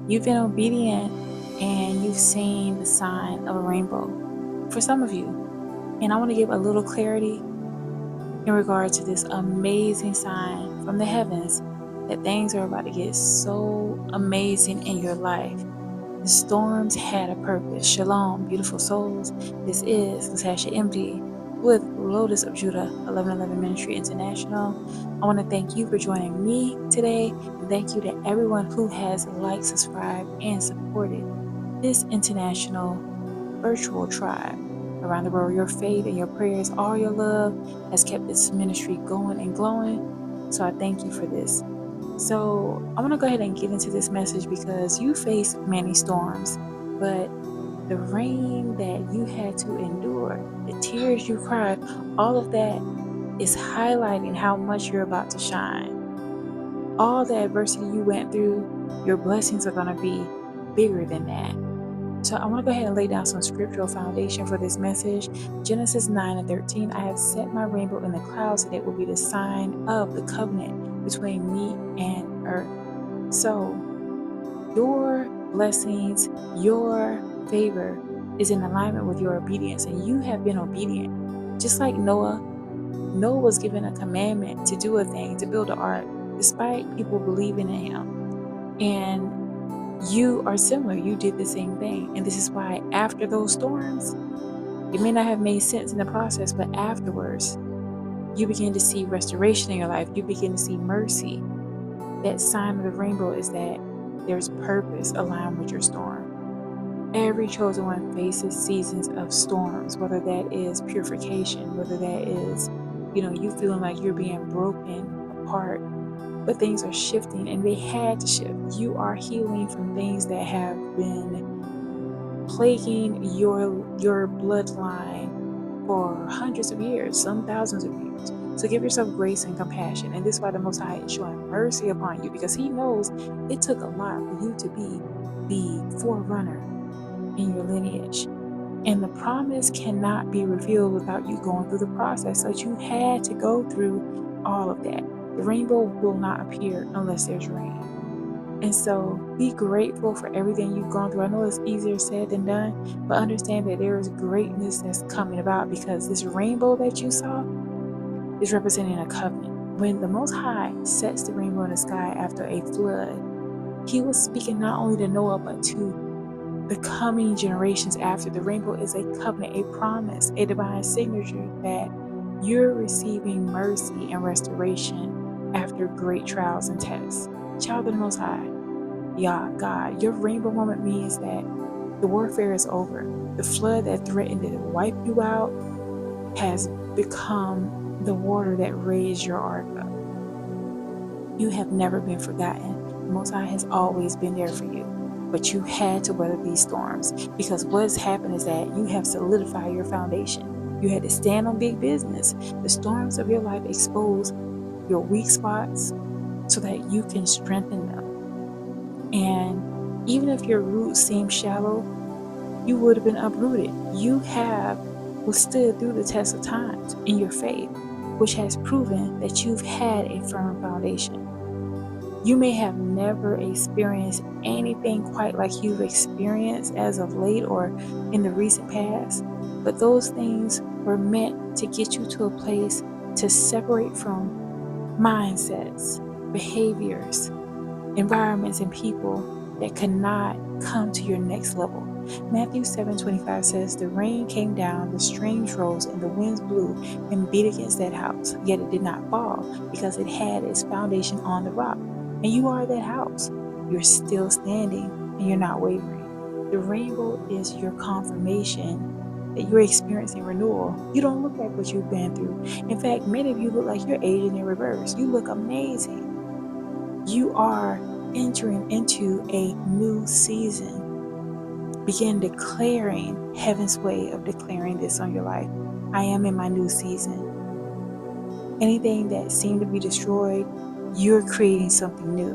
You've been obedient and you've seen the sign of a rainbow for some of you. And I want to give a little clarity in regard to this amazing sign from the heavens that things are about to get so amazing in your life. The storms had a purpose. Shalom, beautiful souls. This is YAHSHUAH MD with Lotus of Judah 1111 Ministry International. I want to thank you for joining me today, and thank you to everyone who has liked, subscribed, and supported this international virtual tribe. Around the world, your faith and your prayers, all your love has kept this ministry going and glowing. So I thank you for this. So I want to go ahead and get into this message because you face many storms, but the rain that you had to endure, the tears you cried, all of that is highlighting how much you're about to shine. All the adversity you went through, your blessings are going to be bigger than that. So I want to go ahead and lay down some scriptural foundation for this message. Genesis 9:13, I have set my rainbow in the clouds, and it will be the sign of the covenant between me and earth. So your blessings, your favor is in alignment with your obedience, and you have been obedient. Just like Noah was given a commandment to do a thing, to build an ark, despite people believing in him. And you are similar. You did the same thing. And this is why after those storms, it may not have made sense in the process, but afterwards, you begin to see restoration in your life. You begin to see mercy. That sign of the rainbow is that there's purpose aligned with your storm. Every chosen one faces seasons of storms, whether that is purification, whether that is, you feeling like you're being broken apart. But things are shifting, and they had to shift. You are healing from things that have been plaguing your bloodline for hundreds of years, some thousands of years. So give yourself grace and compassion. And this is why the Most High is showing mercy upon you, because He knows it took a lot for you to be the forerunner in your lineage. And the promise cannot be revealed without you going through the process. So you had to go through all of that. The rainbow will not appear unless there's rain. And so be grateful for everything you've gone through. I know it's easier said than done, but understand that there is greatness that's coming about, because this rainbow that you saw is representing a covenant. When the Most High sets the rainbow in the sky after a flood, He was speaking not only to Noah, but to the coming generations after. The rainbow is a covenant, a promise, a divine signature that you're receiving mercy and restoration after great trials and tests. Child of the Most High, Yah, God, your rainbow moment means that the warfare is over. The flood that threatened to wipe you out has become the water that raised your ark up. You have never been forgotten. The Most High has always been there for you. But you had to weather these storms, because what's happened is that you have solidified your foundation. You had to stand on big business. The storms of your life expose your weak spots so that you can strengthen them. And even if your roots seem shallow, you would have been uprooted. You have withstood through the test of times in your faith, which has proven that you've had a firm foundation. You may have never experienced anything quite like you've experienced as of late or in the recent past, but those things were meant to get you to a place to separate from mindsets, behaviors, environments, and people that cannot come to your next level. Matthew 7:25 says, the rain came down, the streams rose, and the winds blew and beat against that house, yet it did not fall, because it had its foundation on the rock. And you are that house. You're still standing, and you're not wavering. The rainbow is your confirmation that you're experiencing renewal. You don't look like what you've been through. In fact, many of you look like you're aging in reverse. You look amazing. You are entering into a new season. Begin declaring heaven's way of declaring this on your life. I am in my new season. Anything that seemed to be destroyed, you're creating something new.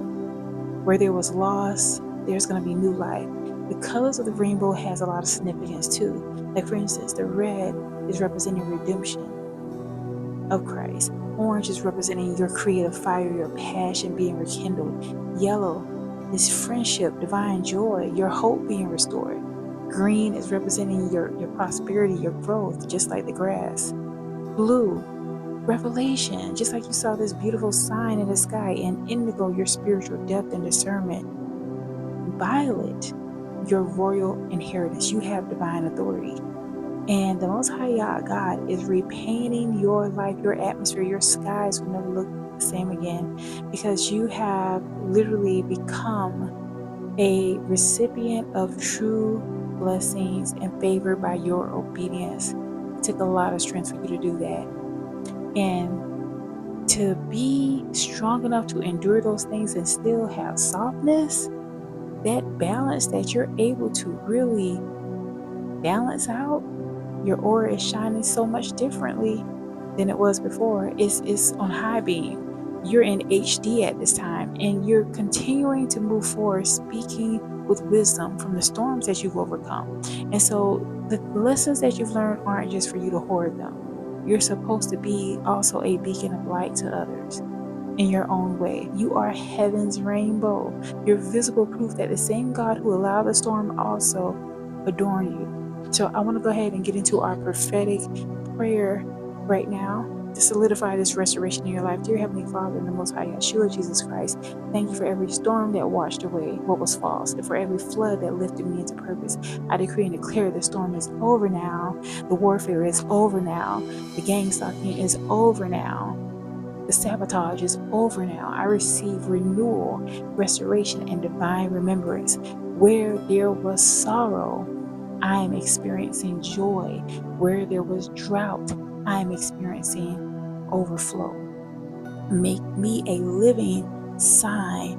Where there was loss, there's going to be new life. The colors of the rainbow has a lot of significance too. Like, for instance, the red is representing redemption of Christ. Orange is representing your creative fire, your passion being rekindled. Yellow is friendship, divine joy, your hope being restored. Green is representing your prosperity, your growth, just like the grass. Blue, revelation, just like you saw this beautiful sign in the sky. And indigo, your spiritual depth and discernment. Violet, your royal inheritance. You have divine authority. And the Most High Yah, God, is repainting your life, your atmosphere, your skies will never look the same again, because you have literally become a recipient of true blessings and favor by your obedience. It took a lot of strength for you to do that. And to be strong enough to endure those things and still have softness, that balance that you're able to really balance out, your aura is shining so much differently than it was before. It's on high beam. You're in HD at this time, and you're continuing to move forward, speaking with wisdom from the storms that you've overcome. And so the lessons that you've learned aren't just for you to hoard them. You're supposed to be also a beacon of light to others in your own way. You are heaven's rainbow. You're visible proof that the same God who allowed the storm also adorn you. So I want to go ahead and get into our prophetic prayer right now to solidify this restoration in your life. Dear Heavenly Father, in the Most High YAHSHUAH, Jesus Christ, thank you for every storm that washed away what was false, and for every flood that lifted me into purpose. I decree and declare the storm is over now. The warfare is over now. The gang stalking is over now. The sabotage is over now. I receive renewal, restoration, and divine remembrance. Where there was sorrow, I am experiencing joy. Where there was drought, I am experiencing overflow. Make me a living sign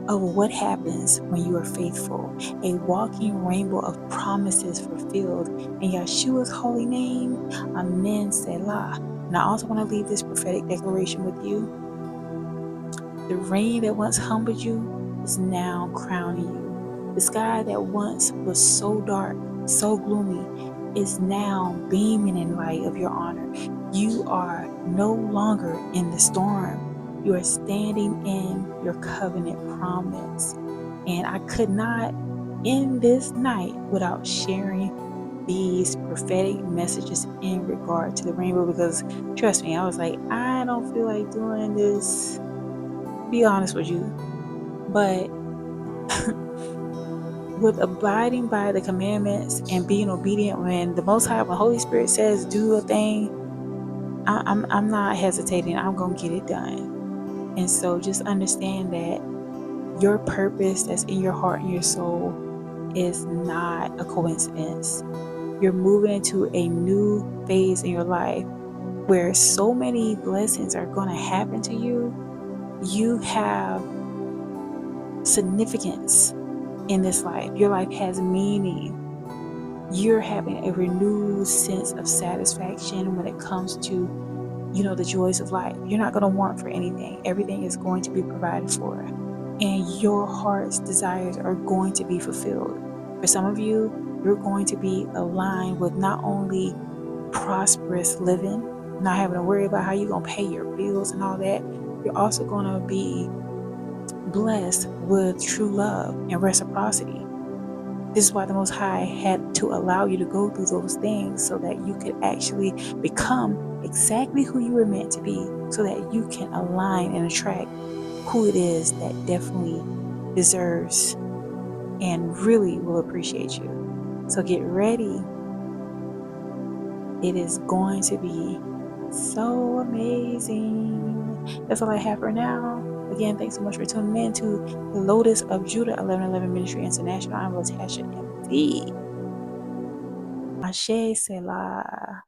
of what happens when you are faithful, a walking rainbow of promises fulfilled. In Yahshua's holy name, Amen, Selah. And I also want to leave this prophetic declaration with you. The rain that once humbled you is now crowning you. The sky that once was so dark, so gloomy, is now beaming in light of your honor. You are no longer in the storm. You are standing in your covenant promise. And I could not end this night without sharing these prophetic messages in regard to the rainbow, because trust me, I was like, I don't feel like doing this, to be honest with you. But with abiding by the commandments and being obedient, when the Most High, when Holy Spirit says do a thing, I'm not hesitating. I'm gonna get it done. And so just understand that your purpose that's in your heart and your soul is not a coincidence. You're moving into a new phase in your life where so many blessings are going to happen to you. You have significance in this life. Your life has meaning. You're having a renewed sense of satisfaction when it comes to, the joys of life. You're not going to want for anything. Everything is going to be provided for. And your heart's desires are going to be fulfilled. For some of you, you're going to be aligned with not only prosperous living, not having to worry about how you're going to pay your bills and all that. You're also going to be blessed with true love and reciprocity. This is why the Most High had to allow you to go through those things, so that you could actually become exactly who you were meant to be, so that you can align and attract who it is that definitely deserves and really will appreciate you. So get ready. It is going to be so amazing. That's all I have for now. Again, thanks so much for tuning in to the Lotus of Judah 1111 Ministry International. I'm Latasha MD. Ashe Selah.